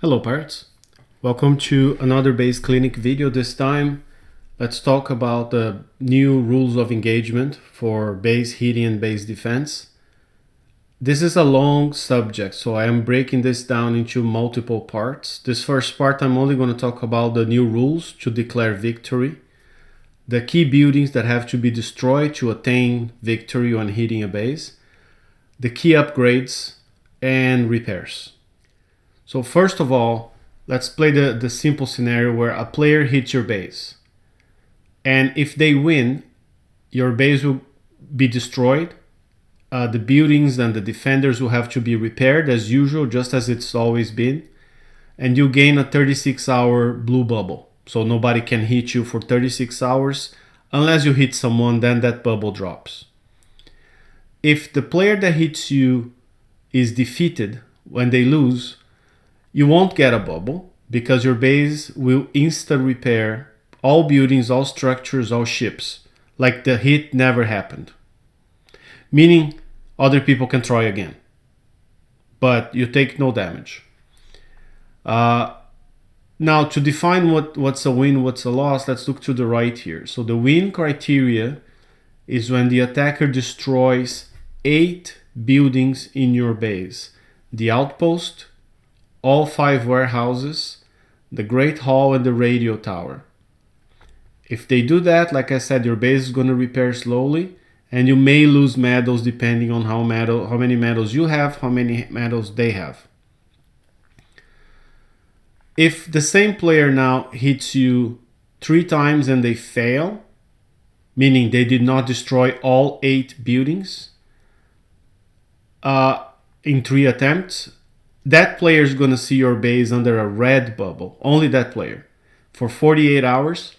Hello pirates, welcome to another base clinic video. This time let's talk about the new rules of engagement for base hitting and base defense. This is a long subject, so I am breaking this down into multiple parts. This first part I'm only going to talk about the new rules to declare victory, the key buildings that have to be destroyed to attain victory when hitting a base, the key upgrades, and repairs. So first of all, let's play the simple scenario where a player hits your base. And if they win, your base will be destroyed. The buildings and the defenders will have to be repaired as usual, just as it's always been. And you gain a 36-hour blue bubble. So nobody can hit you for 36 hours. Unless you hit someone, then that bubble drops. If the player that hits you is defeated when they lose, you won't get a bubble because your base will insta-repair all buildings, all structures, all ships, like the hit never happened. Meaning other people can try again, but you take no damage. Now to define what's a win, what's a loss, let's look to the right here. So the win criteria is when the attacker destroys 8 buildings in your base. The Outpost, all 5 warehouses, the Great Hall, and the radio tower. If they do that, like I said, your base is going to repair slowly, and you may lose medals depending on how many medals you have, how many medals they have. If the same player now hits you 3 times and they fail, meaning they did not destroy all 8 buildings in 3 attempts, that player is going to see your base under a red bubble. Only that player. For 48 hours,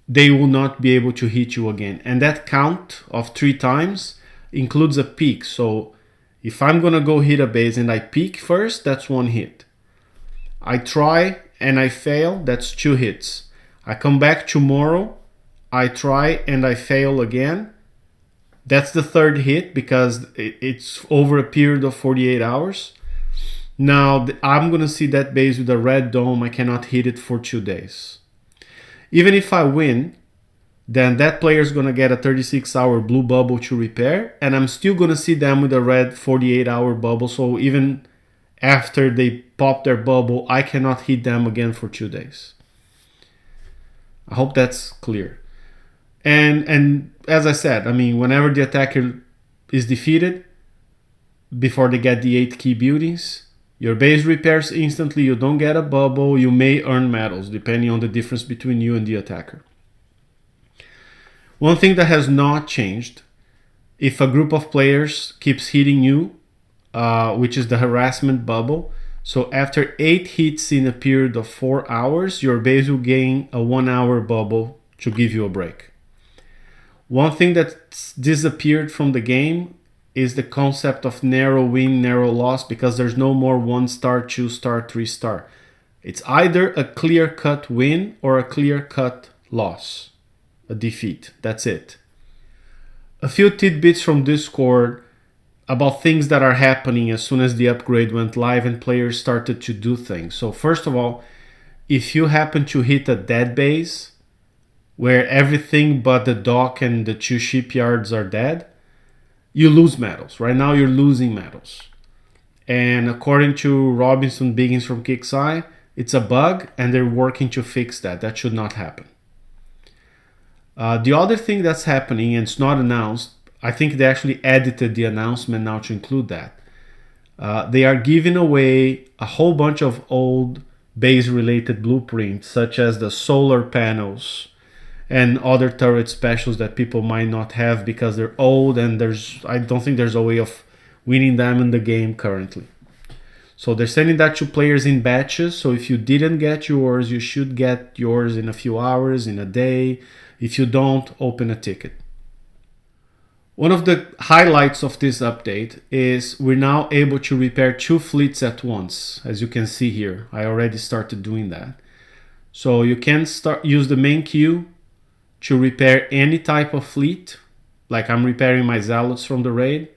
they will not be able to hit you again. And that count of 3 times includes a peak. So if I'm going to go hit a base and I peak first, that's 1 hit. I try and I fail, that's 2 hits. I come back tomorrow, I try and I fail again. That's the 3rd hit because it's over a period of 48 hours. Now I'm going to see that base with a red dome. I cannot hit it for 2 days. Even if I win, then that player is going to get a 36-hour blue bubble to repair, and I'm still going to see them with a red 48-hour bubble. So even after they pop their bubble, I cannot hit them again for 2 days. I hope that's clear. And as I said, I mean, whenever the attacker is defeated, before they get the 8 key buildings, your base repairs instantly, you don't get a bubble, you may earn medals depending on the difference between you and the attacker. One thing that has not changed, if a group of players keeps hitting you, which is the harassment bubble, so after 8 hits in a period of 4 hours, your base will gain a 1-hour bubble to give you a break. One thing that's disappeared from the game is the concept of narrow win, narrow loss, because there's no more 1-star, 2-star, 3-star. It's either a clear-cut win or a clear-cut loss, a defeat. That's it. A few tidbits from Discord about things that are happening as soon as the upgrade went live and players started to do things. So first of all, if you happen to hit a dead base where everything but the dock and the 2 shipyards are dead, you lose medals. Right now you're losing medals. And according to Robinson Biggins from Kixeye, it's a bug and they're working to fix that. That should not happen. The other thing that's happening, and it's not announced, I think they actually edited the announcement now to include that. They are giving away a whole bunch of old base-related blueprints, such as the solar panels and other turret specials that people might not have because they're old, and I don't think there's a way of winning them in the game currently. So they're sending that to players in batches. So if you didn't get yours, you should get yours in a few hours, in a day. If you don't, open a ticket. One of the highlights of this update is we're now able to repair 2 fleets at once. As you can see here, I already started doing that. So you can use the main queue to repair any type of fleet, like I'm repairing my zealots from the raid.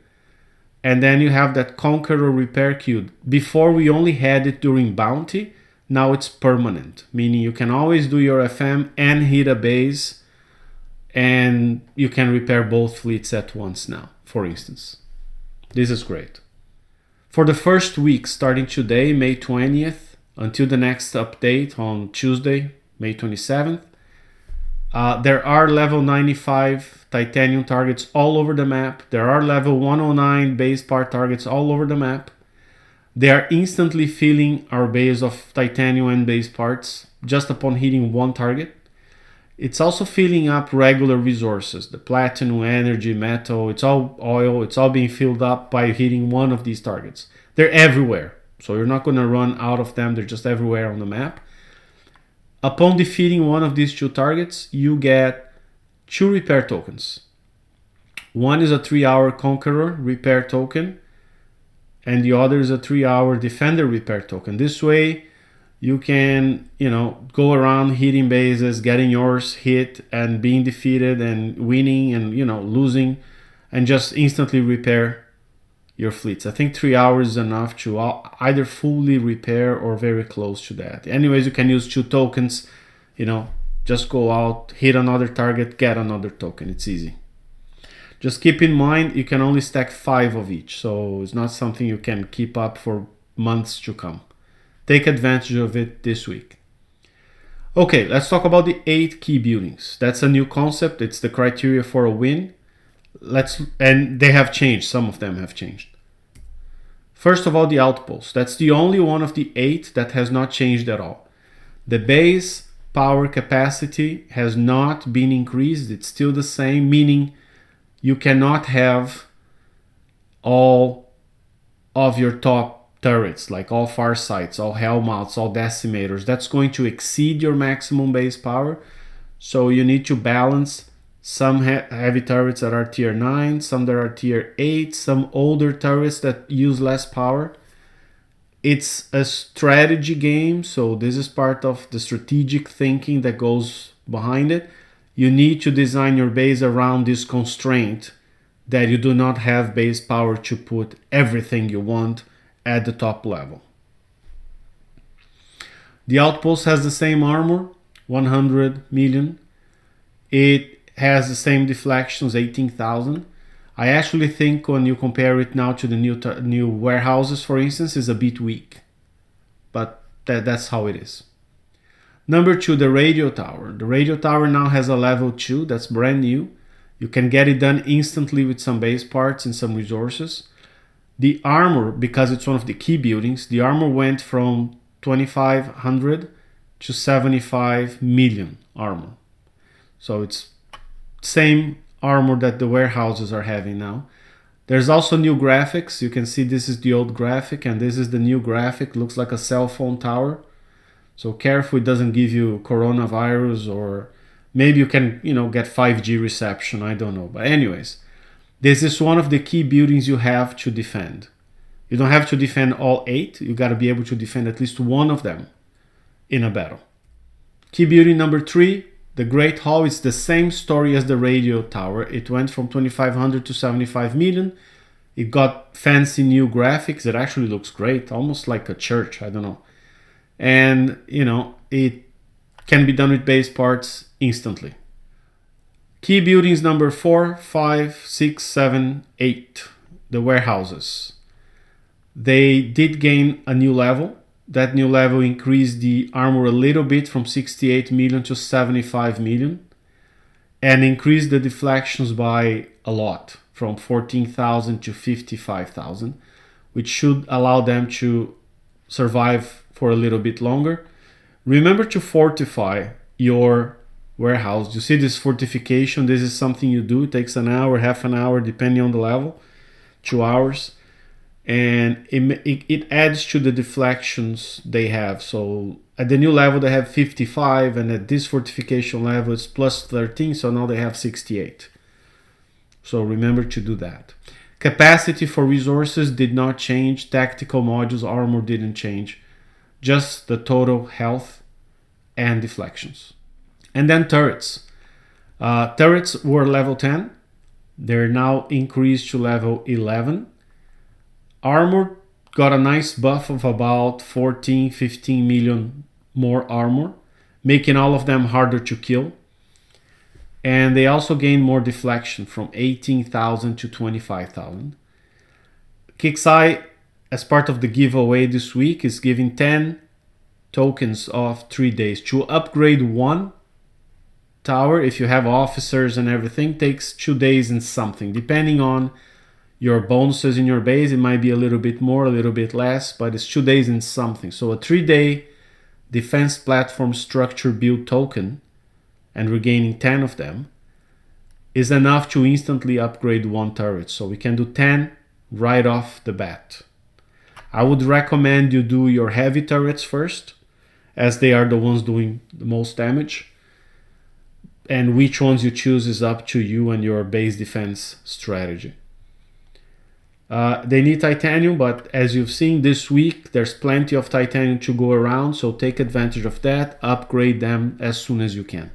And then you have that Conqueror repair queue. Before we only had it during bounty, now it's permanent, meaning you can always do your FM and hit a base, and you can repair both fleets at once now, for instance. This is great. For the first week, starting today, May 20th, until the next update on Tuesday, May 27th, there are level 95 titanium targets all over the map. There are level 109 base part targets all over the map. They are instantly filling our base of titanium and base parts just upon hitting one target. It's also filling up regular resources, the platinum, energy, metal, it's all oil, it's all being filled up by hitting one of these targets. They're everywhere, so you're not going to run out of them, they're just everywhere on the map. Upon defeating one of these two targets, you get 2 repair tokens. One is a 3-hour Conqueror repair token, and the other is a 3-hour Defender repair token. This way, you can, go around hitting bases, getting yours hit, and being defeated, and winning, and, losing, and just instantly repair your fleets. I think 3 hours is enough to either fully repair or very close to that. Anyways, you can use 2 tokens, just go out, hit another target, get another token. It's easy. Just keep in mind, you can only stack 5 of each, so it's not something you can keep up for months to come. Take advantage of it this week. Okay, let's talk about the 8 key buildings. That's a new concept. It's the criteria for a win. And they have changed. Some of them have changed. First of all, the Outpost. That's the only one of the 8 that has not changed at all. The base power capacity has not been increased. It's still the same, meaning you cannot have all of your top turrets, like all far sights, all hellmouths, all decimators. That's going to exceed your maximum base power. So you need to balance some heavy turrets that are tier 9, some that are tier 8, some older turrets that use less power. It's a strategy game, so this is part of the strategic thinking that goes behind it. You need to design your base around this constraint that you do not have base power to put everything you want at the top level. The Outpost has the same armor, 100 million. It has the same deflections, 18,000. I actually think when you compare it now to the new warehouses, for instance, is a bit weak. But that's how it is. Number 2, the radio tower. The radio tower now has a level 2, that's brand new. You can get it done instantly with some base parts and some resources. The armor, because it's one of the key buildings, the armor went from 2,500 to 75 million armor. So it's same armor that the warehouses are having now. There's also new graphics. You can see this is the old graphic and this is the new graphic. Looks like a cell phone tower. So careful it doesn't give you coronavirus, or maybe you can, get 5G reception. I don't know. But anyways, this is one of the key buildings you have to defend. You don't have to defend all 8. You got to be able to defend at least one of them in a battle. Key building number 3, the Great Hall. Is the same story as the radio tower. It went from 2,500 to 75 million. It got fancy new graphics. It actually looks great, almost like a church. I don't know. And, it can be done with base parts instantly. Key buildings number 4, 5, 6, 7, 8. The warehouses. They did gain a new level. That new level increased the armor a little bit from 68 million to 75 million. And increased the deflections by a lot, from 14,000 to 55,000. Which should allow them to survive for a little bit longer. Remember to fortify your warehouse. You see this fortification, this is something you do. It takes an hour, half an hour, depending on the level, 2 hours. And it adds to the deflections they have. So at the new level they have 55, and at this fortification level it's plus 13, so now they have 68. So remember to do that. Capacity for resources did not change. Tactical modules, armor didn't change. Just the total health and deflections. And then turrets. Turrets were level 10. They're now increased to level 11. Armor got a nice buff of about 14-15 million more armor, making all of them harder to kill. And they also gain more deflection from 18,000 to 25,000. Kixeye, as part of the giveaway this week, is giving 10 tokens of 3 days. To upgrade one tower, if you have officers and everything, takes 2 days and something. Depending on your bonuses in your base, it might be a little bit more, a little bit less, but it's 2 days and something. So a 3-day defense platform structure build token, and regaining 10 of them, is enough to instantly upgrade one turret. So we can do 10 right off the bat. I would recommend you do your heavy turrets first, as they are the ones doing the most damage. And which ones you choose is up to you and your base defense strategy. They need titanium, but as you've seen this week, there's plenty of titanium to go around, so take advantage of that. Upgrade them as soon as you can.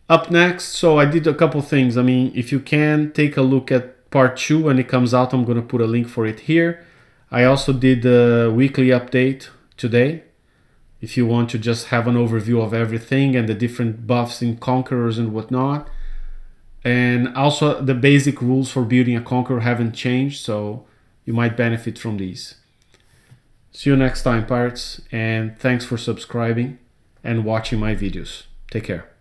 Up next, so I did a couple things. I mean, if you can, take a look at part 2 when it comes out. I'm going to put a link for it here. I also did a weekly update today, if you want to just have an overview of everything and the different buffs in Conquerors and whatnot. And also the basic rules for building a Conqueror haven't changed, so you might benefit from these. See you next time, pirates, and thanks for subscribing and watching my videos. Take care.